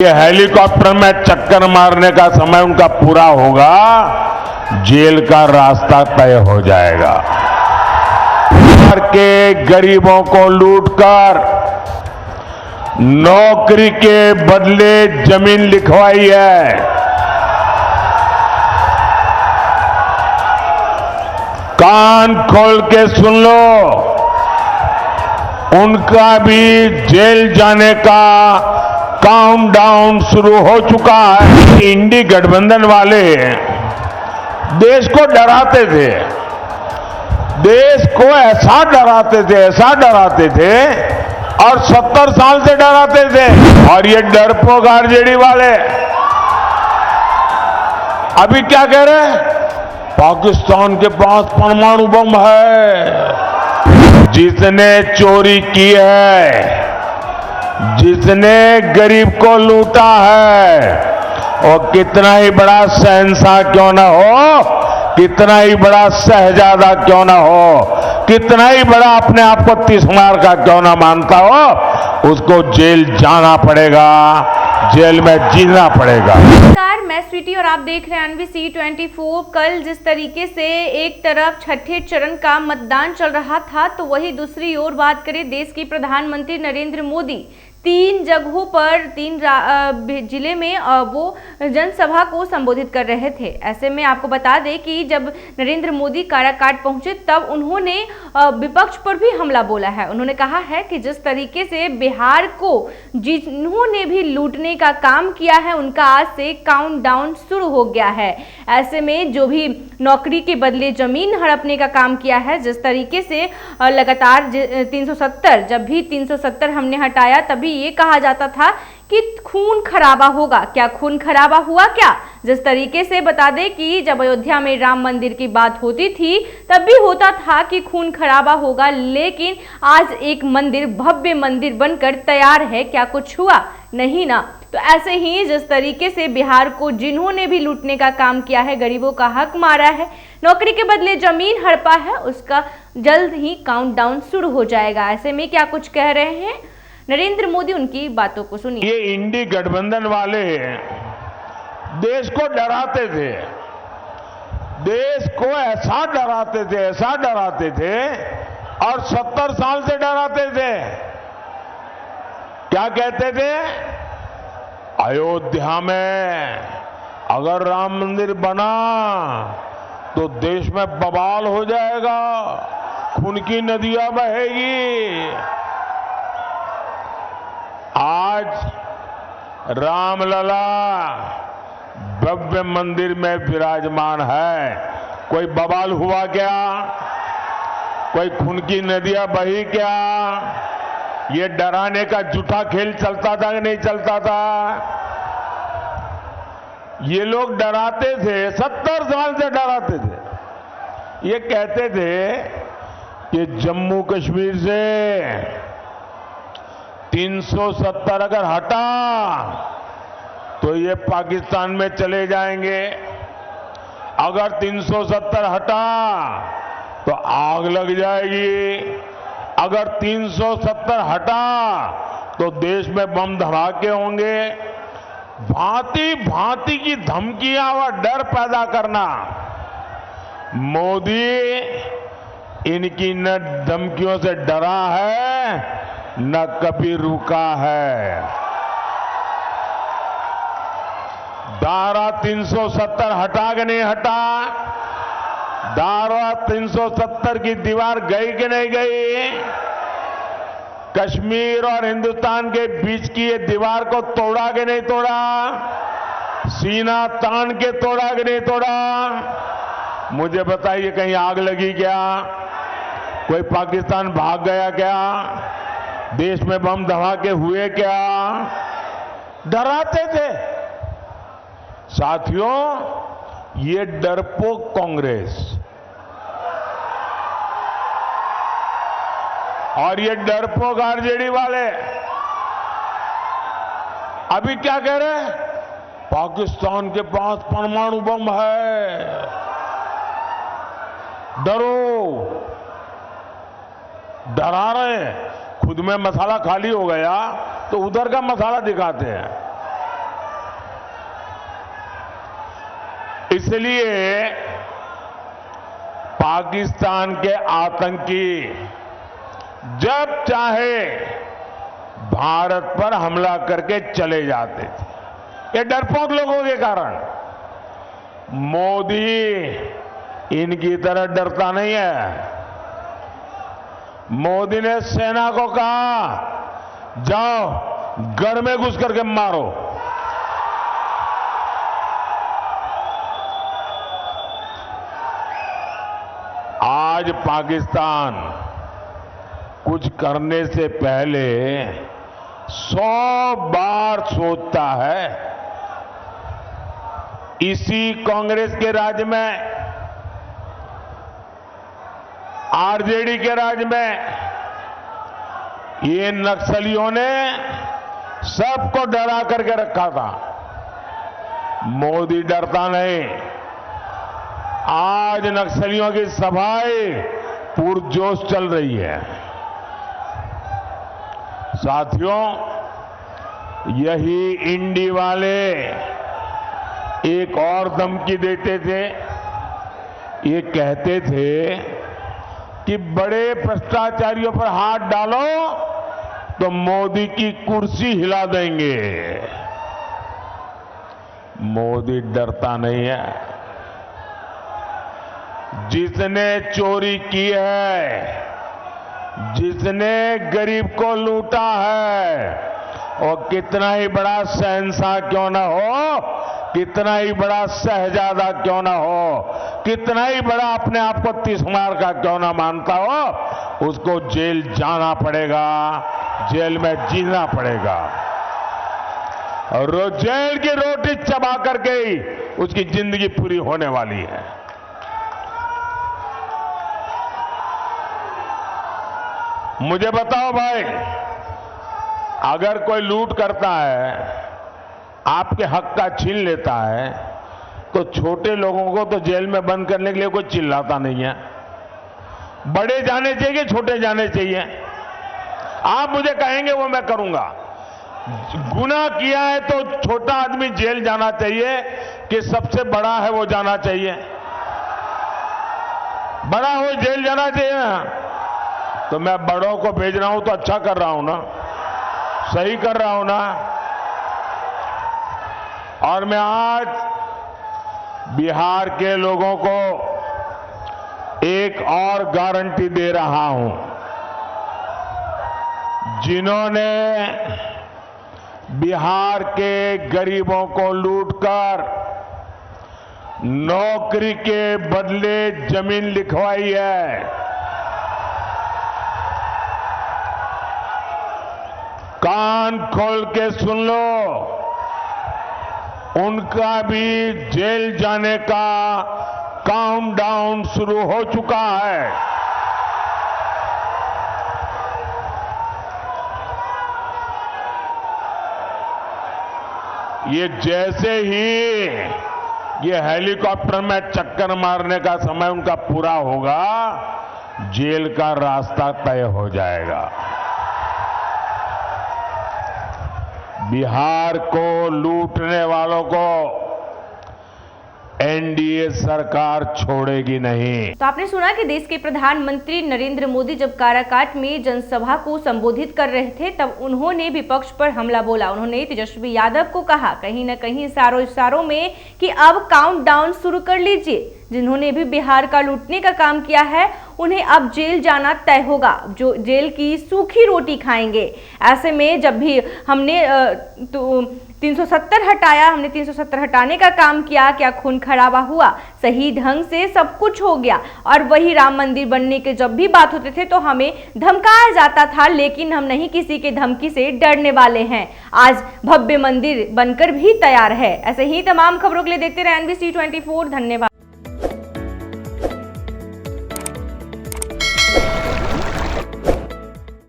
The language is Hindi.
ये हेलीकॉप्टर में चक्कर मारने का समय उनका पूरा होगा, जेल का रास्ता तय हो जाएगा। बिहार के गरीबों को लूटकर नौकरी के बदले जमीन लिखवाई है। कान खोल के सुन लो, उनका भी जेल जाने का काउंटडाउन शुरू हो चुका है। इंडी गठबंधन वाले देश को डराते थे, देश को ऐसा डराते थे और 70 साल से डराते थे। और ये डरपोक आरजेडी वाले अभी क्या कह रहे हैं? पाकिस्तान के पास परमाणु बम है। जिसने चोरी की है, जिसने गरीब को लूटा है, और कितना ही बड़ा शहंशाह क्यों ना हो, कितना ही बड़ा शहजादा क्यों ना हो, कितना ही बड़ा अपने आप को तिस्मार का क्यों ना मानता हो, उसको जेल जाना पड़ेगा, जेल में जीना पड़ेगा। नमस्कार, मैं स्वीटी और आप देख रहे हैं एनवीसी 24। कल जिस तरीके से एक तरफ छठे चरण का मतदान चल रहा था, तो वही दूसरी ओर बात करें, देश के प्रधानमंत्री नरेंद्र मोदी 3 जगहों पर 3 जिले में वो जनसभा को संबोधित कर रहे थे। ऐसे में आपको बता दें कि जब नरेंद्र मोदी काराकाट पहुंचे, तब उन्होंने विपक्ष पर भी हमला बोला है। उन्होंने कहा है कि जिस तरीके से बिहार को जिन्होंने भी लूटने का काम किया है, उनका आज से काउंटडाउन शुरू हो गया है। ऐसे में जो भी नौकरी के बदले जमीन हड़पने का काम किया है, जिस तरीके से लगातार 370, जब भी 370 हमने हटाया, तभी ये कहा जाता था कि खून खराबा होगा। क्या खून खराबा हुआ क्या? जिस तरीके से बता दें कि जब अयोध्या में राम मंदिर की बात होती थी, तब भी होता था कि खून खराबा होगा, लेकिन आज एक मंदिर, भव्य मंदिर बनकर तैयार है। क्या कुछ हुआ? नहीं ना। तो ऐसे ही जिस तरीके से बिहार को जिन्होंने भी लूटने का काम किया है, गरीबों का हक मारा है, नौकरी के बदले जमीन हड़पा है, उसका जल्द ही काउंटडाउन शुरू हो जाएगा। ऐसे में क्या कुछ कह रहे हैं नरेंद्र मोदी, उनकी बातों को सुनिए। ये इंडी गठबंधन वाले देश को डराते थे, देश को ऐसा डराते थे और 70 साल से डराते थे। क्या कहते थे? अयोध्या में अगर राम मंदिर बना तो देश में बवाल हो जाएगा, खून की नदियां बहेगी। आज रामलला भव्य मंदिर में विराजमान है, कोई बवाल हुआ क्या? कोई खून की नदियां बही क्या? ये डराने का झूठा खेल चलता था कि नहीं चलता था? ये लोग डराते थे, 70 साल से डराते थे। ये कहते थे कि जम्मू कश्मीर से 370 अगर हटा तो ये पाकिस्तान में चले जाएंगे, अगर 370 हटा तो आग लग जाएगी, अगर 370 हटा तो देश में बम धमाके होंगे। भांति भांति की धमकियां और डर पैदा करना। मोदी इनकी न धमकियों से डरा है, न कभी रुका है। धारा 370 हटा के नहीं हटा, धारा 370 की दीवार गई कि नहीं गई? कश्मीर और हिंदुस्तान के बीच की ये दीवार को तोड़ा कि नहीं तोड़ा? सीना तान के तोड़ा कि नहीं तोड़ा? मुझे बताइए, कहीं आग लगी क्या? कोई पाकिस्तान भाग गया क्या? देश में बम धमाके हुए क्या? डराते थे। साथियों, ये डरपोक कांग्रेस और ये डरपोक आरजेडी वाले अभी क्या कह रहे हैं? पाकिस्तान के पास परमाणु बम है, डरो, डरा रहे हैं। खुद में मसाला खाली हो गया तो उधर का मसाला दिखाते हैं। इसलिए पाकिस्तान के आतंकी जब चाहे भारत पर हमला करके चले जाते थे। ये डरपोक लोगों के कारण। मोदी इनकी तरह डरता नहीं है। मोदी ने सेना को कहा, जाओ गढ़ में घुस करके मारो। आज पाकिस्तान कुछ करने से पहले 100 बार सोचता है। इसी कांग्रेस के राज में, आरजेडी के राज में ये नक्सलियों ने सबको डरा करके रखा था। मोदी डरता नहीं। आज नक्सलियों की सफाई पुरजोश चल रही है। साथियों, यही इंडी वाले एक और धमकी देते थे। ये कहते थे कि बड़े भ्रष्टाचारियों पर हाथ डालो तो मोदी की कुर्सी हिला देंगे। मोदी डरता नहीं है। जिसने चोरी की है, जिसने गरीब को लूटा है, और कितना ही बड़ा शहंशाह क्यों ना हो, कितना ही बड़ा शहजादा क्यों ना हो, कितना ही बड़ा अपने आप को तिस्मार का क्यों ना मानता हो, उसको जेल जाना पड़ेगा, जेल में जीना पड़ेगा। और जेल की रोटी चबा करके ही उसकी जिंदगी पूरी होने वाली है। मुझे बताओ भाई, अगर कोई लूट करता है, आपके हक का छीन लेता है, तो छोटे लोगों को तो जेल में बंद करने के लिए कोई चिल्लाता नहीं है। बड़े जाने चाहिए, छोटे जाने चाहिए। आप मुझे कहेंगे वो मैं करूंगा। गुनाह किया है तो छोटा आदमी जेल जाना चाहिए कि सबसे बड़ा है वो जाना चाहिए? बड़ा हो जेल जाना चाहिए। तो मैं बड़ों को भेज रहा हूं तो अच्छा कर रहा हूं ना, सही कर रहा हूं ना। और मैं आज बिहार के लोगों को एक और गारंटी दे रहा हूं। जिन्होंने बिहार के गरीबों को लूटकर नौकरी के बदले जमीन लिखवाई है, कान खोल के सुन लो, उनका भी जेल जाने का काउंटडाउन शुरू हो चुका है। ये जैसे ही ये हेलीकॉप्टर में चक्कर मारने का समय उनका पूरा होगा, जेल का रास्ता तय हो जाएगा। बिहार को लूटने वालों को एनडीए सरकार छोड़ेगी नहीं। तो आपने सुना कि देश के प्रधानमंत्री नरेंद्र मोदी जब काराकाट में जनसभा को संबोधित कर रहे थे, तब उन्होंने विपक्ष पर हमला बोला। उन्होंने तेजस्वी यादव को कहा कहीं न कहीं इशारों में कि अब काउंटडाउन शुरू कर लीजिए। जिन्होंने भी बिहार का लूटने का काम किया है, उन्हें अब जेल जाना तय होगा, जो जेल की सूखी रोटी खाएंगे। ऐसे में जब भी हमने 370 हटाया, हमने 370 हटाने का काम किया, क्या खून खराबा हुआ? सही ढंग से सब कुछ हो गया। और वही राम मंदिर बनने के जब भी बात होते थे तो हमें धमकाया जाता था, लेकिन हम नहीं किसी के धमकी से डरने वाले हैं। आज भव्य मंदिर बनकर भी तैयार है। ऐसे ही तमाम खबरों के लिए देखते रहे NBC 24। धन्यवाद।